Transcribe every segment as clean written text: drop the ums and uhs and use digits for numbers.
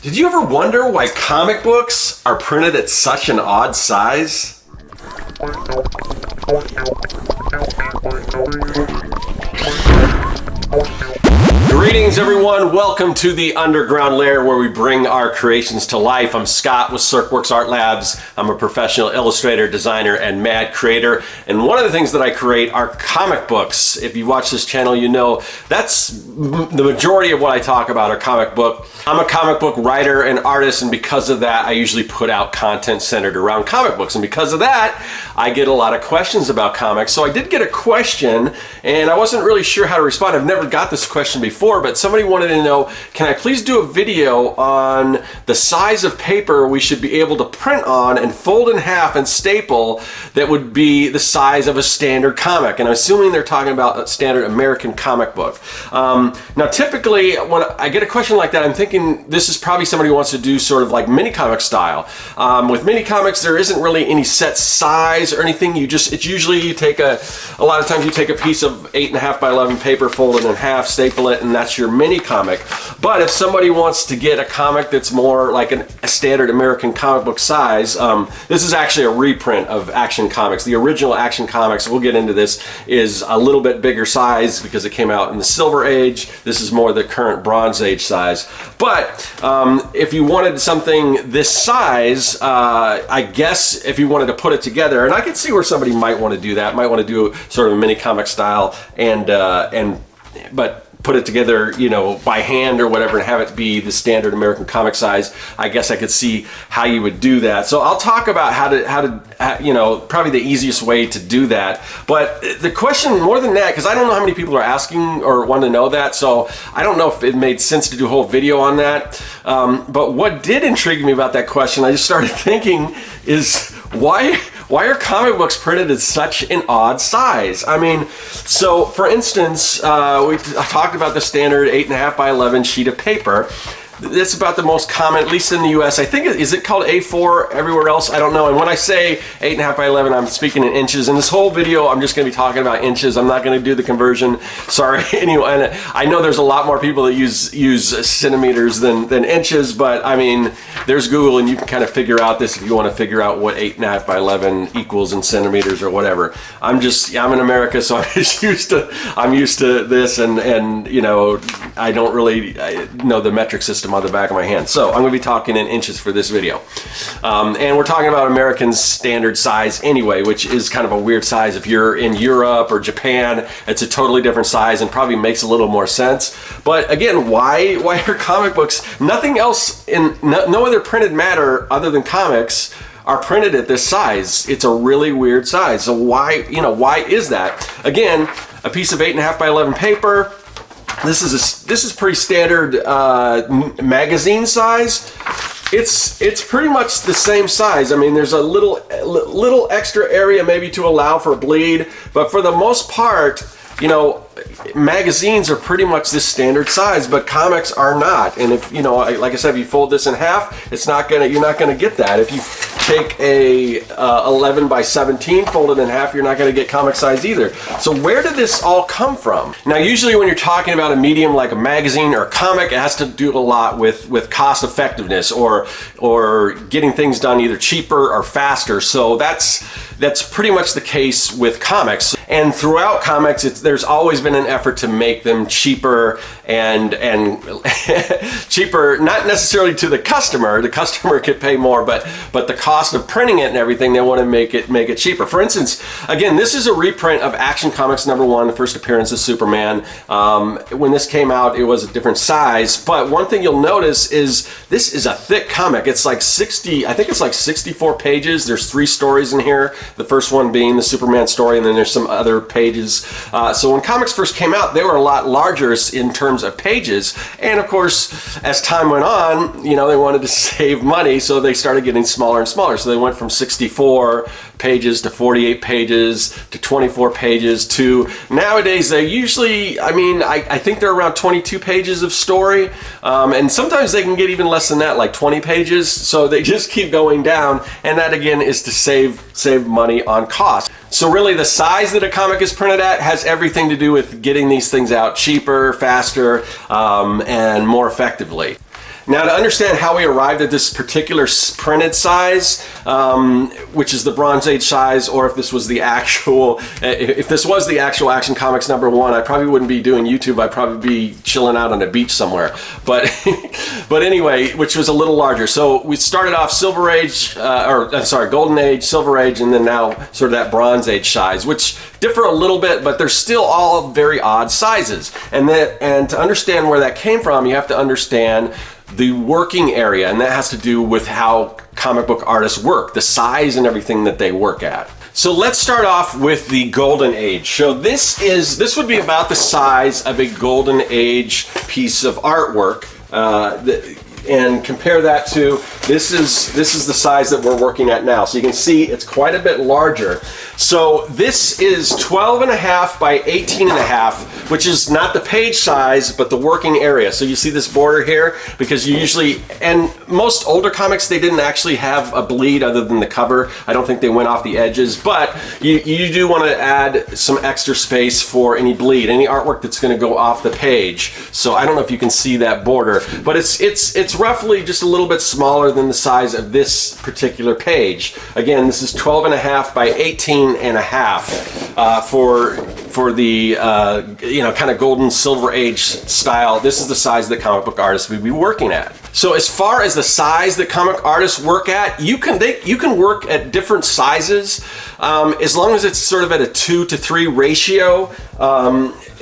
Did you ever wonder why comic books are printed at such an odd size? Greetings everyone, welcome to the underground lair where we bring our creations to life. I'm Scott with Serkworks Art Labs. I'm a professional illustrator, designer, and mad creator. And one of the things that I create are comic books. If you watch this channel, you know that's the majority of what I talk about are comic book. I'm a comic book writer and artist, and because of that, I usually put out content centered around comic books. And because of that, I get a lot of questions about comics. So I did get a question, and I wasn't really sure how to respond. I've never got this question before, but somebody wanted to know, can I please do a video on the size of paper we should be able to print on and fold in half and staple that would be the size of a standard comic? And I'm assuming they're talking about a standard American comic book. Now typically when I get a question like that, I'm thinking this is probably somebody who wants to do sort of like mini comic style. With mini comics, there isn't really any set size or anything. It's usually you take a lot of times you take a piece of 8.5 by 11 paper, fold it in half, staple it, and that's your mini comic. But if somebody wants to get a comic that's more like a standard American comic book size, this is actually a reprint of Action Comics. The original Action Comics, we'll get into this, is a little bit bigger size because it came out in the Silver Age. This is more the current Bronze Age size. But if you wanted something this size, I guess if you wanted to put it together, and I could see where somebody might want to do that, might want to do sort of a mini comic style, but put it together, you know, by hand or whatever, and have it be the standard American comic size. I guess I could see how you would do that. So I'll talk about how to you know, probably the easiest way to do that. But the question more than that, because I don't know how many people are asking or want to know that, so I don't know if it made sense to do a whole video on that. But what did intrigue me about that question, I just started thinking, is why are comic books printed at such an odd size? I mean, so for instance, we talked about the standard 8.5 by 11 sheet of paper. That's about the most common, at least in the US. I think, is it called A4 everywhere else? I don't know. And when I say 8.5 by 11, I'm speaking in inches. In this whole video, I'm just going to be talking about inches. I'm not going to do the conversion. Sorry. Anyway, and I know there's a lot more people that use centimeters than inches, but I mean, there's Google, and you can kind of figure out this if you want to figure out what 8.5 by 11 equals in centimeters or whatever. I'm in America, so I'm used to this, and you know, I don't really know the metric system on the back of my hand. So I'm going to be talking in inches for this video. And we're talking about American standard size anyway, which is kind of a weird size. If you're in Europe or Japan, it's a totally different size and probably makes a little more sense. But again, why are comic books, nothing else, no other printed matter other than comics are printed at this size? It's a really weird size. So why is that? Again, a piece of 8.5 by 11 paper. This is pretty standard magazine size. It's pretty much the same size. I mean, there's a little extra area maybe to allow for bleed, but for the most part, you know, magazines are pretty much this standard size, but comics are not. And if, you know, like I said, if you fold this in half, you're not gonna get that. If you take a 11 by 17, fold it in half, you're not gonna get comic size either. So where did this all come from? Now, usually when you're talking about a medium like a magazine or a comic, it has to do a lot with cost effectiveness or getting things done either cheaper or faster. So that's pretty much the case with comics. And throughout comics, there's always been an effort to make them cheaper and cheaper, not necessarily to the customer. The customer could pay more, but the cost of printing it and everything, they want to make it cheaper. For instance, again, this is a reprint of Action Comics #1, the first appearance of Superman. When this came out, it was a different size, but one thing you'll notice is this is a thick comic. It's like 64 pages. There's 3 stories in here. The first one being the Superman story, and then there's some other pages. So when comics first came out, they were a lot larger in terms of pages. And of course, as time went on, you know, they wanted to save money, so they started getting smaller and smaller. So they went from 64 pages to 48 pages to 24 pages to nowadays they usually, I think they're around 22 pages of story, and sometimes they can get even less than that, like 20 pages. So they just keep going down, and that again is to save money on cost. So really the size that a comic is printed at has everything to do with getting these things out cheaper, faster, and more effectively. Now, to understand how we arrived at this particular printed size, which is the Bronze Age size, or if this was the actual, if this was the actual Action Comics #1, I probably wouldn't be doing YouTube. I'd probably be chilling out on a beach somewhere. But, but anyway, which was a little larger. So we started off Silver Age, Golden Age, Silver Age, and then now sort of that Bronze Age size, which differ a little bit, but they're still all very odd sizes. And to understand where that came from, you have to understand the working area, and that has to do with how comic book artists work, the size and everything that they work at. So let's start off with the Golden Age. So this would be about the size of a Golden Age piece of artwork, and compare that to this is the size that we're working at now. So you can see it's quite a bit larger. So this is 12.5 by 18.5, which is not the page size, but the working area. So you see this border here, because you usually, and most older comics, they didn't actually have a bleed other than the cover. I don't think they went off the edges, but you do want to add some extra space for any bleed, any artwork that's going to go off the page. So I don't know if you can see that border, but it's roughly just a little bit smaller than the size of this particular page. Again, this is 12.5 by 18.5 for the kind of golden Silver Age style. This is the size that comic book artists would be working at. So as far as the size that comic artists work at, you can work at different sizes as long as it's sort of at a 2-to-3 ratio.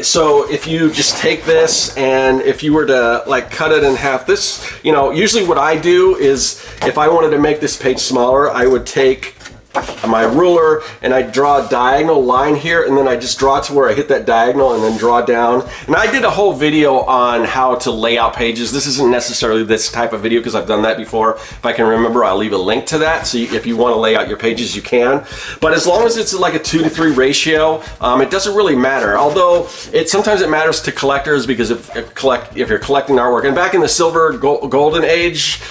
So if you just take this, and if you were to like cut it in half, this, usually what I do is, if I wanted to make this page smaller, I would take my ruler and I draw a diagonal line here, and then I just draw it to where I hit that diagonal and then draw down. And I did a whole video on how to lay out pages. This isn't necessarily this type of video because I've done that before. If I can remember, I'll leave a link to that. So if you want to lay out your pages, you can. But as long as it's like a 2-to-3 ratio, it doesn't really matter. Although sometimes it matters to collectors, because if you're collecting artwork, and back in the Silver Golden Age,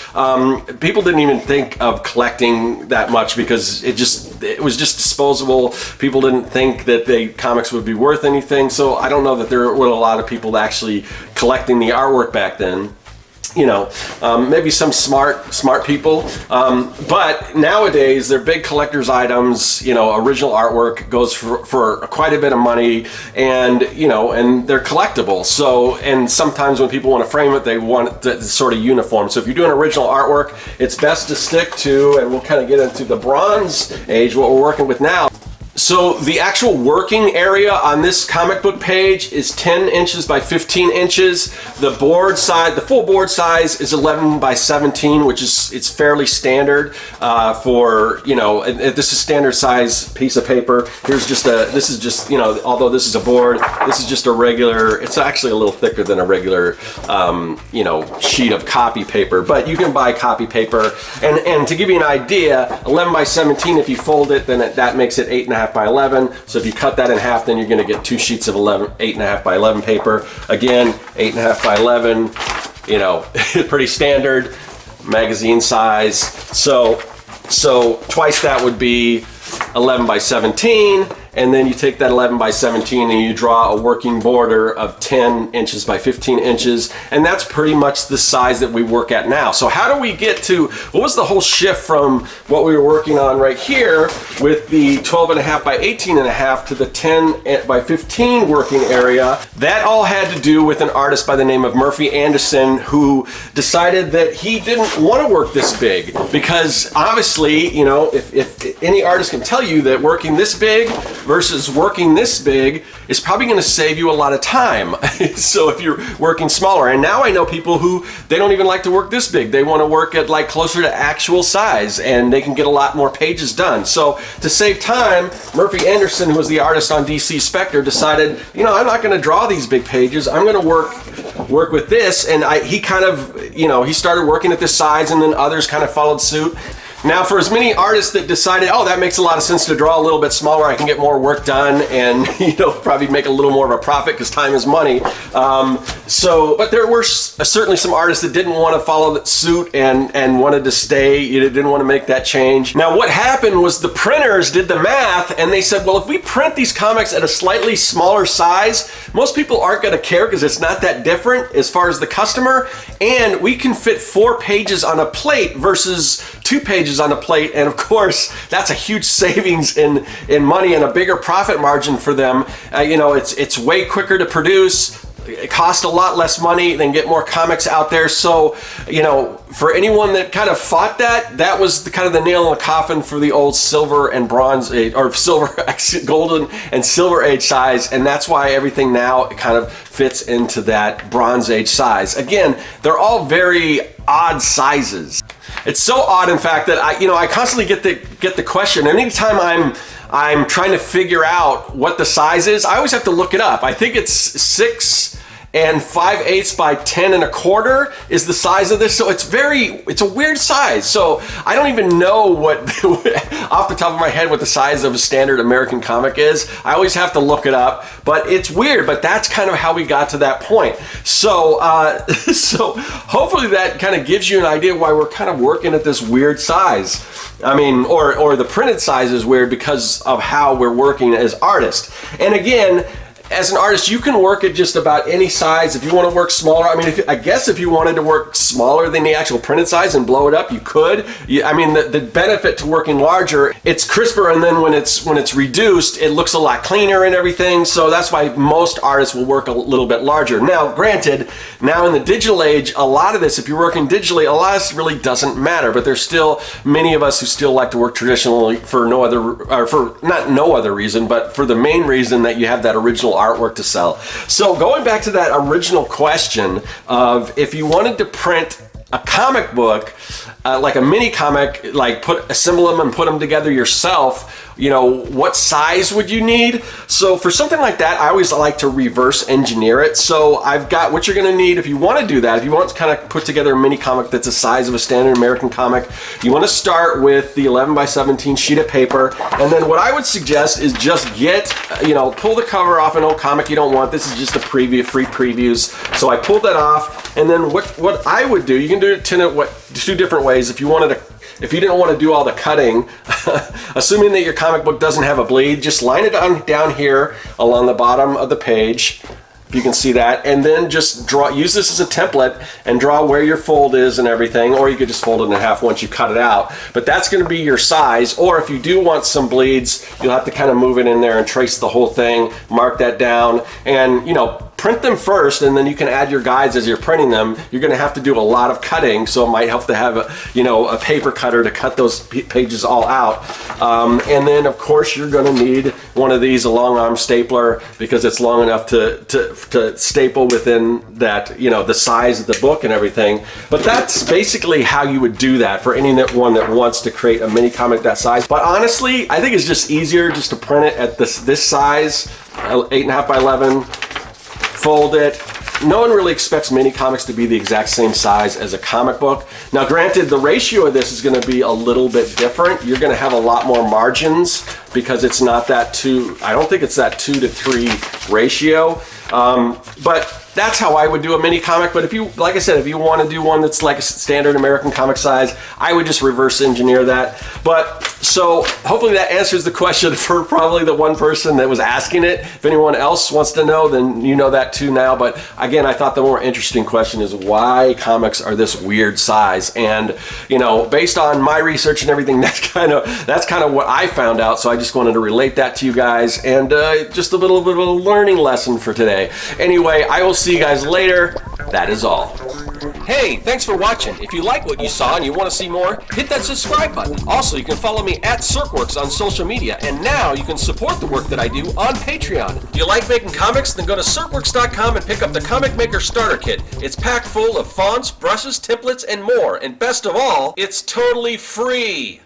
people didn't even think of collecting that much, because it was just disposable. People didn't think that the comics would be worth anything. So I don't know that there were a lot of people actually collecting the artwork back then. Maybe some smart people, but nowadays they're big collector's items. Original artwork goes for quite a bit of money, and and they're collectible. So, and sometimes when people want to frame it, they want it sort of uniform. So if you're doing original artwork, it's best to stick to, and we'll kind of get into the Bronze Age, what we're working with now. So the actual working area on this comic book page is 10 inches by 15 inches. The board size, the full board size, is 11 by 17, which it's fairly standard for, this is standard size piece of paper. This is just, although this is a board, this is just a regular, it's actually a little thicker than a regular, sheet of copy paper, but you can buy copy paper. And to give you an idea, 11 by 17, if you fold it, then that makes it 8.5 by 11. So if you cut that in half, then you're going to get 2 sheets of 8.5 by 11 paper. Again, 8.5 by 11, pretty standard magazine size. So twice that would be 11 by 17, and then you take that 11 by 17 and you draw a working border of 10 inches by 15 inches, and that's pretty much the size that we work at now. So how do we get to, what was the whole shift from what we were working on right here with the 12.5 by 18.5 to the 10 by 15 working area? That all had to do with an artist by the name of Murphy Anderson, who decided that he didn't want to work this big, because obviously, if any artist can tell you that working this big versus working this big is probably going to save you a lot of time. So if you're working smaller, and now I know people who, they don't even like to work this big. They want to work at like closer to actual size, and they can get a lot more pages done. So to save time, Murphy Anderson, who was the artist on DC Spectre, decided, I'm not going to draw these big pages. I'm going to work with this. And he kind of, he started working at this size, and then others kind of followed suit. Now, for as many artists that decided, oh, that makes a lot of sense to draw a little bit smaller, I can get more work done and, probably make a little more of a profit because time is money. But there were certainly some artists that didn't want to follow that suit and wanted to stay, didn't want to make that change. Now, what happened was the printers did the math and they said, well, if we print these comics at a slightly smaller size, most people aren't going to care because it's not that different as far as the customer, and we can fit 4 pages on a plate versus 2 pages on a plate, and of course that's a huge savings in money and a bigger profit margin for them. It's way quicker to produce. It costs a lot less money, then get more comics out there. So, for anyone that kind of fought that was the kind of the nail in the coffin for the old silver and bronze age, or silver, golden and silver age size, and that's why everything now kind of fits into that bronze age size. Again, they're all very odd sizes. It's so odd, in fact, that I constantly get the question, and anytime I'm trying to figure out what the size is, I always have to look it up. I think it's 6 5/8 by 10 1/4 is the size of this. So it's a weird size. So I don't even know what, off the top of my head, what the size of a standard American comic is. I always have to look it up, but it's weird, but that's kind of how we got to that point. So, so hopefully that kind of gives you an idea why we're kind of working at this weird size. I mean, or the printed size is weird because of how we're working as artists. And again, as an artist, you can work at just about any size. If you want to work smaller, I mean, I guess if you wanted to work smaller than the actual printed size and blow it up, you could. The benefit to working larger, it's crisper, and then when it's reduced, it looks a lot cleaner and everything. So that's why most artists will work a little bit larger. Now, granted, now in the digital age, a lot of this, if you're working digitally, a lot of this really doesn't matter. But there's still many of us who still like to work traditionally for not no other reason, but for the main reason that you have that original artwork to sell. So going back to that original question of if you wanted to print a comic book, like a mini comic, like assemble them and put them together yourself, what size would you need? So for something like that, I always like to reverse engineer it. So I've got what you're going to need if you want to do that. If you want to kind of put together a mini comic that's the size of a standard American comic, you want to start with the 11 by 17 sheet of paper. And then what I would suggest is just pull the cover off an old comic you don't want. This is just a preview, free previews. So I pulled that off. And then what I would do, you can do it 2 different ways. If you didn't want to do all the cutting, assuming that your comic book doesn't have a bleed, just line it down here along the bottom of the page. If you can see that, and then just use this as a template and draw where your fold is and everything, or you could just fold it in half once you cut it out. But that's going to be your size, or if you do want some bleeds, you'll have to kind of move it in there and trace the whole thing, mark that down, and print them first, and then you can add your guides as you're printing them. You're going to have to do a lot of cutting, so it might help to have a paper cutter to cut those pages all out. And then of course you're going to need one of these, a long arm stapler, because it's long enough to staple within that, the size of the book and everything. But that's basically how you would do that for anyone that wants to create a mini comic that size. But honestly, I think it's just easier just to print it at this size, 8.5 by 11. Fold it. No one really expects mini comics to be the exact same size as a comic book. Now, granted, the ratio of this is going to be a little bit different. You're going to have a lot more margins because it's not that I don't think it's that 2 to 3 ratio. But that's how I would do a mini comic. But like I said, if you want to do one that's like a standard American comic size, I would just reverse engineer that. But so hopefully that answers the question for probably the one person that was asking it. If anyone else wants to know, then you know that too now. But again, I thought the more interesting question is why comics are this weird size. And based on my research and everything, that's kind of what I found out. So I just wanted to relate that to you guys, and just a little bit of a learning lesson for today. Anyway, I will see you guys later. That is all. Hey, thanks for watching. If you like what you saw and you want to see more, hit that subscribe button. Also, you can follow me at Serkworks on social media, and now you can support the work that I do on Patreon. Do you like making comics? Then go to Serkworks.com and pick up the Comic Maker Starter Kit. It's packed full of fonts, brushes, templates, and more. And best of all, it's totally free.